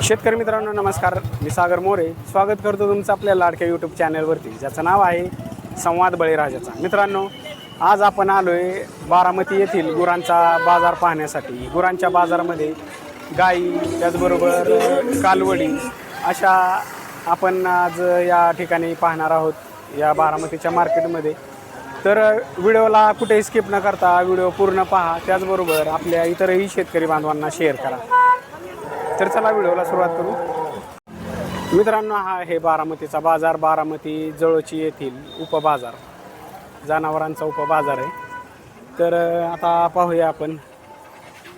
शेतकरी मित्रांनो नमस्कार, मी सागर मोरे स्वागत करतो तुमचं आपल्या लाडक्या यूट्यूब चॅनलवरती, ज्याचं नाव आहे संवाद बळीराजाचा. मित्रांनो, आज आपण आलो आहे बारामती येथील गुरांचा बाजार पाहण्यासाठी. गुरांच्या बाजारामध्ये गाई त्याचबरोबर कालवडी अशा आपण आज या ठिकाणी पाहणार आहोत या बारामतीच्या मार्केटमध्ये. तर व्हिडिओला कुठेही स्किप न करता व्हिडिओ पूर्ण पहा, त्याचबरोबर आपल्या इतरही शेतकरी बांधवांना शेअर करा. तर चला व्हिडिओला सुरुवात करू. मित्रांनो, हा आहे बारामतीचा बाजार, बारामती जवळची येथील उपबाजार, जनावरांचा उपबाजार आहे. तर आता पाहूया आपण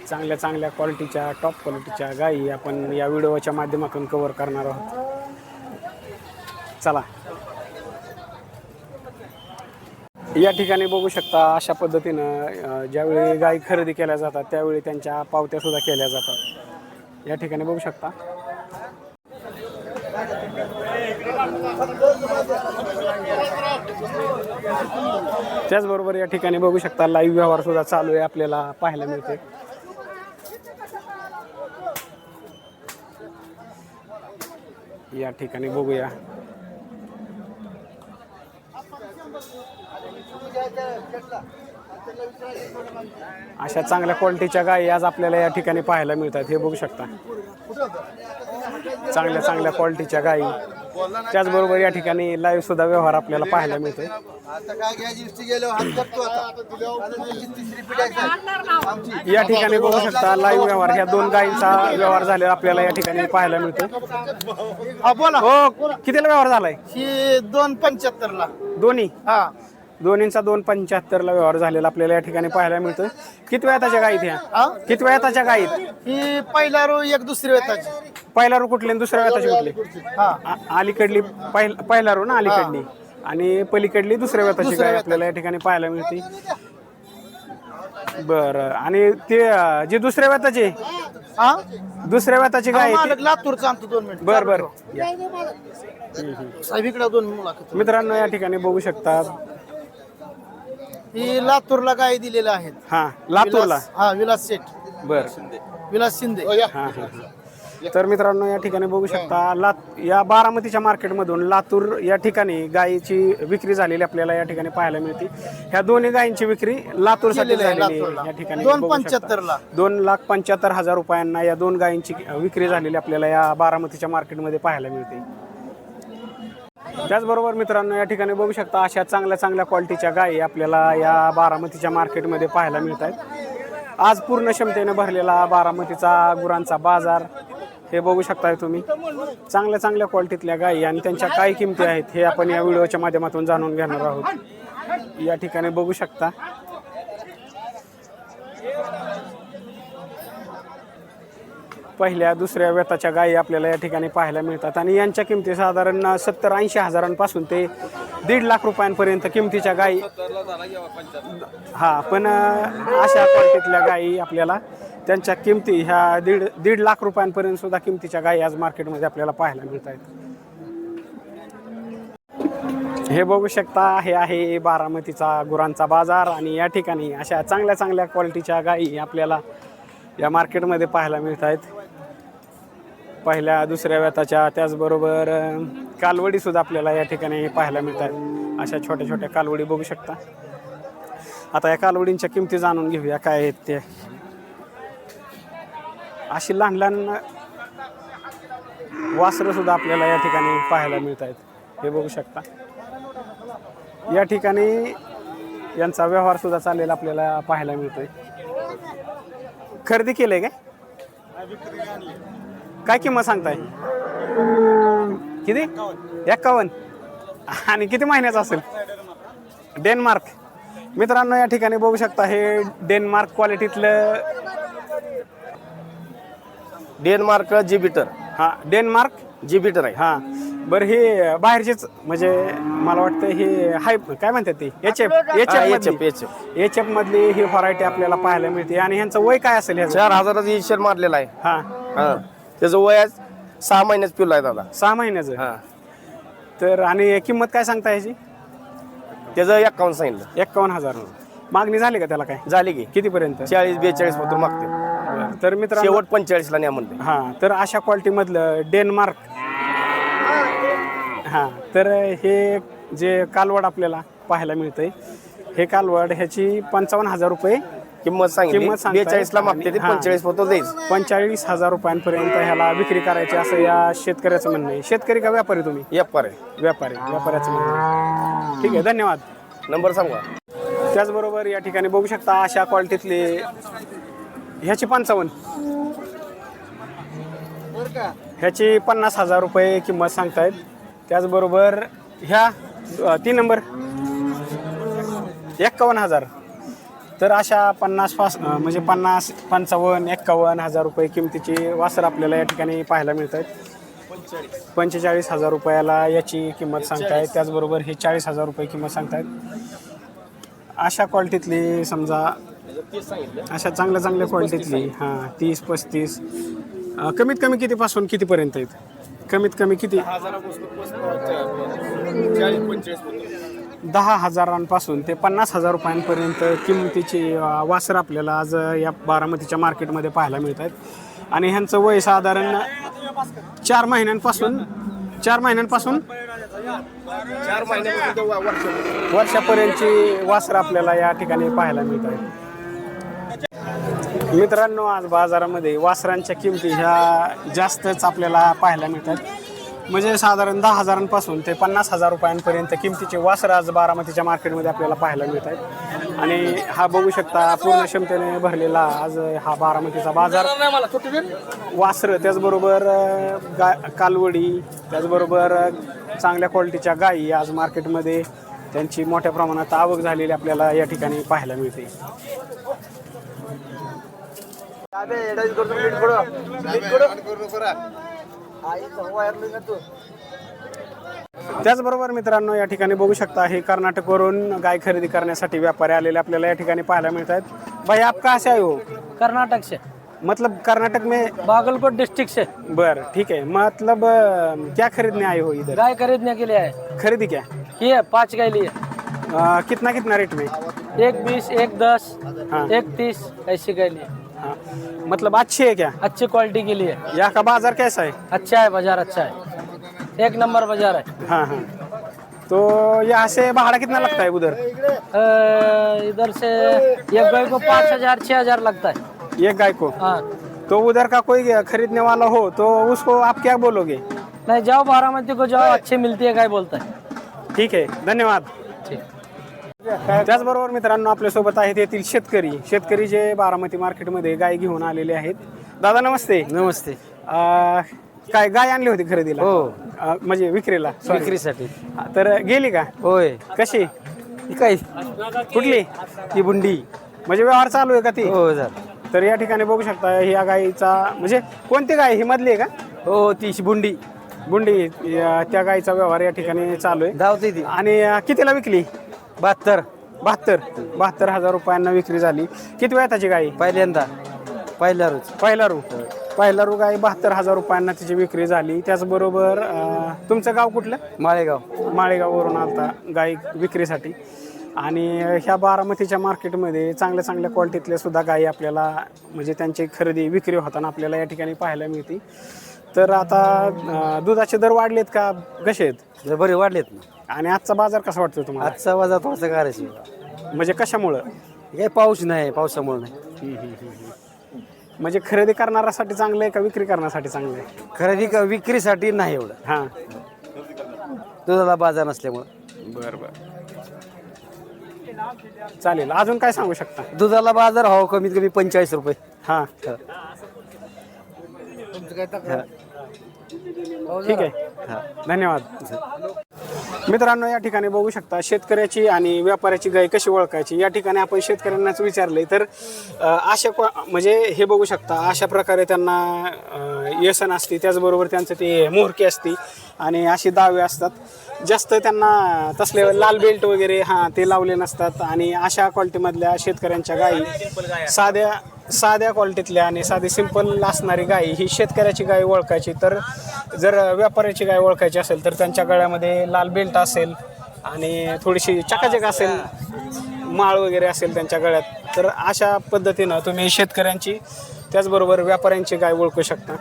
चांगल्या चांगल्या क्वालिटीच्या, टॉप क्वालिटीच्या गायी आपण या व्हिडिओच्या माध्यमातून कव्हर करणार आहोत. चला, या ठिकाणी बघू शकता अशा पद्धतीनं ज्यावेळी गायी खरेदी केल्या जातात त्यावेळी त्यांच्या पावत्यासुद्धा केल्या जातात. या ठिकाणी बघू शकता. त्याचबरोबर या ठिकाणी बघू शकता लाईव्ह व्यवहार सुद्धा चालू आहे, आपल्याला पाहायला मिळते. या ठिकाणी बघूया अशा चांगल्या क्वालिटीच्या गायी आज आपल्याला या ठिकाणी पाहायला मिळतात. हे बघू शकता चांगल्या चांगल्या क्वालिटीच्या गायी. त्याचबरोबर या ठिकाणी लाईव्ह सुद्धा व्यवहार आपल्याला पाहायला मिळतोय. या ठिकाणी बघू शकता लाईव्ह व्यवहार, ह्या दोन गायींचा व्यवहार झालेला आपल्याला या ठिकाणी पाहायला मिळतोय. हो, कितीला व्यवहार झालाय? 2.75 दोन्ही दोन्हींचा 2.75 व्यवहार झालेला आपल्याला या ठिकाणी पाहायला मिळतोय. किती वेळाच्या गायीत ह्या? किती वेळाच्या गायीत? ही पहिला रो एक दुसरी वेताची. पहिला रो कुठले, दुसऱ्या वेताची कुठली? अलीकडली पहिला रो ना, अलीकडली, आणि पलीकडली दुसऱ्या वेताची गाय आपल्याला या ठिकाणी पाहायला मिळते. बरं, आणि ते जे दुसऱ्या वेताची दुसऱ्या वेताची गाय लातूरचा आणतो 2 मिनिट. बर बर. साहेबीकडे 2 मुलाखत. मित्रांनो, या ठिकाणी बघू शकता ही लातूरला गाय दिलेल्या आहेत. हा, लातूरला. विलास शेठ. बर, विलास शिंदे. हा हा. तर मित्रांनो, या ठिकाणी बघू शकता या बारामतीच्या मार्केटमधून लातूर या ठिकाणी गायीची विक्री झालेली आपल्याला या ठिकाणी पाहायला मिळते. ह्या दोन्ही गायींची विक्री लातूरसाठी झालेली या ठिकाणी 2.75 2,75,000 रुपयांना या दोन गायींची विक्री झालेली आपल्याला या बारामतीच्या मार्केटमध्ये पाहायला मिळते. त्याचबरोबर मित्रांनो, या ठिकाणी बघू शकता अशा चांगल्या चांगल्या क्वालिटीच्या गायी आपल्याला या बारामतीच्या मार्केटमध्ये पाहायला मिळत आहेत. आज पूर्ण क्षमतेने भरलेला बारामतीचा गुरांचा बाजार हे बघू शकताय तुम्ही. चांगल्या चांगल्या क्वालिटीतल्या गायी आणि त्यांच्या काय किमती आहेत हे आपण या व्हिडिओच्या माध्यमातून जाणून घेणार आहोत. या ठिकाणी बघू शकता पहिल्या दुसऱ्या वेताच्या गायी आपल्याला या ठिकाणी पाहायला मिळतात आणि यांच्या किमती साधारण 70-80 हजारांपासून ते 1.5 लाख रुपयांपर्यंत किमतीच्या गायी. पण अशा क्वालिटीतल्या गायी आपल्याला त्यांच्या किमती ह्या 1.5 लाख रुपयांपर्यंत सुद्धा किमतीच्या गायी आज मार्केटमध्ये आपल्याला पाहायला मिळत आहेत. हे बघू शकता, हे आहे बारामतीचा गुरांचा बाजार आणि या ठिकाणी अशा चांगल्या चांगल्या क्वालिटीच्या गायी आपल्याला या मार्केटमध्ये पाहायला मिळत आहेत. पहिल्या दुसऱ्या वेताच्या, त्याचबरोबर कालवडी सुद्धा आपल्याला या ठिकाणी पाहायला मिळतात. अशा छोट्या छोट्या कालवडी बघू शकता. आता या कालवडींच्या किमती जाणून घेऊया काय आहेत ते. अशी लहान लहान वासरं सुद्धा आपल्याला या ठिकाणी पाहायला मिळत आहेत. हे बघू शकता. या ठिकाणी यांचा व्यवहार सुद्धा चाललेला आपल्याला पाहायला मिळतोय. खरेदी केलंय काय किंमत सांगताय? किती? 51. आणि किती महिन्याचा असेल? डेन्मार्क. मित्रांनो, या ठिकाणी बघू शकता हे डेन्मार्क क्वालिटीतलं डेन्मार्क जिबिटर. डेन्मार्क जिबिटर आहे. बरं, हे बाहेरचेच म्हणजे मला वाटतं हे हाय काय म्हणतात ते एच एफ मधली ही व्हरायटी आपल्याला पाहायला मिळते. आणि ह्यांचं वय काय असेल? 4,000 इशर मारलेला आहे. त्याचं वय 6 महिन्याच पिल्लू आहे दादा. 6 महिन्याचं. तर आणि किंमत काय सांगता ह्याची? त्याचं 51 सांगितलं. 51,000. मागणी झाली का त्याला? काय झाली की कितीपर्यंत? 40-42 पत्र मागते. तर मित्रांनो शेवट 45ला न्या म्हणते. हां, तर अशा क्वालिटीमधलं डेन्मार्क, हां, तर हे जे कालवड आपल्याला पाहायला मिळतंय, हे कालवड ह्याची 55,000 रुपये किंमत सांगितली. किंमत सांगतायत. 42ला मागते ते, हां. 45 पोतो देईल. 45,000 रुपयांपर्यंत ह्याला विक्री करायची असं या शेतकऱ्याचं म्हणणं आहे. शेतकरी का व्यापारी तुम्ही? व्यापार आहे. व्यापाऱ्याचं म्हणणं आहे. ठीक आहे, धन्यवाद. नंबर सांगा. त्याचबरोबर या ठिकाणी बघू शकता अशा क्वालिटीतले ह्याची 55, ह्याची 50,000 रुपये किंमत सांगतायत. त्याचबरोबर ह्या 3 नंबर 51,000. तर अशा 50 म्हणजे 50, 55, 51,000 रुपये किमतीची वासर आपल्याला या ठिकाणी पाहायला मिळत आहेत. 45,000 रुपयाला याची किंमत सांगतायत. त्याचबरोबर हे 40,000 रुपये किंमत सांगतायत. अशा क्वालिटीतली समजा अशा चांगल्या क्वालिटीतली 30-35 कमीत कमी कितीपासून कितीपर्यंत आहेत? कमीत कमी किती? 10,000पासून ते 50,000 रुपयांपर्यंत किमतीची वासर आपल्याला आज या बारामतीच्या मार्केटमध्ये पाहायला मिळत आहेत. आणि ह्यांचं वय साधारण 4 महिन्यांपासून वर्षापर्यंतची वासर आपल्याला या ठिकाणी पाहायला मिळत आहे. मित्रांनो, आज बाजारामध्ये वासरांच्या किमती ह्या जास्तच आपल्याला पाहायला मिळतात. म्हणजे साधारण 10,000पासून ते 50,000 रुपयांपर्यंत किमतीचे वासर आज बारामतीच्या मार्केटमध्ये आपल्याला पाहायला मिळत आहेत. आणि हा बघू शकता पूर्ण क्षमतेने भरलेला आज हा बारामतीचा बाजार. वासरं, त्याचबरोबर कालवडी, त्याचबरोबर चांगल्या क्वालिटीच्या गायी आज मार्केटमध्ये त्यांची मोठ्या प्रमाणात आवक झालेली आपल्याला या ठिकाणी पाहायला मिळते. त्याचबरोबर मित्रांनो, या ठिकाणी बघू शकता हे कर्नाटकवरून गाय खरेदी करण्यासाठी व्यापारी आलेले आपल्याला या ठिकाणी पाहायला मिळत आहेत. भाई, आप कहाँ से आए हो? कर्नाटक से, मतलब कर्नाटक में? बागलकोट डिस्ट्रिक्ट से। बर, ठीक है. मतलब क्या खरीदने आए हो इधर? गाय खरीदने के लिए आए। खरीदी क्या? ये 5 गाय लिए। कितना रेट में? 1,20, 1,10, हाँ। 1,30 ऐसी गाय लिए। हाँ, मतलब अच्छी है क्या? अच्छी क्वालिटी के लिए। यहाँ का बाजार कैसा है? अच्छा है, बाजार अच्छा है, 1 नंबर बाजार है। हाँ हाँ, तो यहाँ से भाड़ा कितना लगता है उधर? इधर से एक गाय को 5,000 6,000 लगता है एक गाय को। हाँ। तो उधर का कोई खरीदने वाला हो तो उसको आप क्या बोलोगे? नहीं, जाओ बारामती को जाओ, अच्छी मिलती है गाय बोलता है। ठीक आहे, धन्यवाद. ठीक. त्याचबरोबर मित्रांनो, आपल्यासोबत आहेत येथील शेतकरी जे बारामती मार्केटमध्ये गाय घेऊन आलेले आहेत. दादा नमस्ते. नमस्ते. काय गाय आणली होती खरेदीला? हो, म्हणजे विक्रीला? विक्रीसाठी. तर गेली का? होय. कशी? ही काय? कुठली? ती बुंडी. म्हणजे व्यवहार चालू आहे का ती? हो सर. तर या ठिकाणी बघू शकता या गायीचा, म्हणजे कोणती गाय ही मधली आहे का? हो, ती बुंडी. बुंडी, त्या गायीचा व्यवहार या ठिकाणी चालू आहे. धावते ती. आणि कितीला विकली? 72,000 रुपयांना विक्री झाली. किती वेळाची गाय? पहिल्यांदा, पहिला रोज. पहिला रू गाय 72,000 रुपयांना तिची विक्री झाली. त्याचबरोबर तुमचं गाव कुठलं? माळेगाववरून आलता गाय विक्रीसाठी. आणि ह्या बारामतीच्या मार्केटमध्ये चांगल्या क्वालिटीतल्या सुद्धा गायी आपल्याला, म्हणजे त्यांची खरेदी विक्री होताना आपल्याला या ठिकाणी पाहायला मिळते. तर आता दुधाचे दर वाढलेत का कसे आहेत? बरे वाढलेत ना. आणि आजचा बाजार कसा वाटतो तुम्हाला? आजचा बाजार थोडासा गारायची. म्हणजे कशामुळं? काही पाऊस नाही, पावसामुळे नाही. म्हणजे खरेदी करणाऱ्यासाठी चांगलं आहे का विक्री करण्यासाठी चांगलं आहे? खरेदी विक्रीसाठी नाही एवढं, हां, दुधाला बाजार नसल्यामुळं. बरं, चालेल. अजून काय सांगू शकता? दुधाला बाजार हो कमीत कमी 45 रुपये. हां, ठीक आहे, धन्यवाद. मित्रांनो, या ठिकाणी बघू शकता शेतकऱ्याची आणि व्यापाऱ्याची गाय कशी ओळखायची. या ठिकाणी आपण शेतकऱ्यांनाच विचारले तर म्हणजे हे बघू शकता अशा प्रकारे त्यांना व्यसन असते, त्याचबरोबर त्यांचं ते मोहरकी असते आणि अशी दावे असतात. जास्त त्यांना तसले लाल बेल्ट वगैरे ते लावले नसतात. आणि अशा क्वालिटीमधल्या शेतकऱ्यांच्या गायी साध्या क्वालिटीतल्या आणि साधी सिंपल असणारी गाय ही शेतकऱ्याची गाय ओळखायची. तर जर व्यापाऱ्याची गाय ओळखायची असेल तर त्यांच्या गळ्यामध्ये लाल बेल्ट असेल आणि थोडीशी चकाचक असेल, माळ वगैरे असेल त्यांच्या गळ्यात. तर अशा पद्धतीनं तुम्ही शेतकऱ्यांची त्याचबरोबर व्यापाऱ्यांची गाय ओळखू शकता.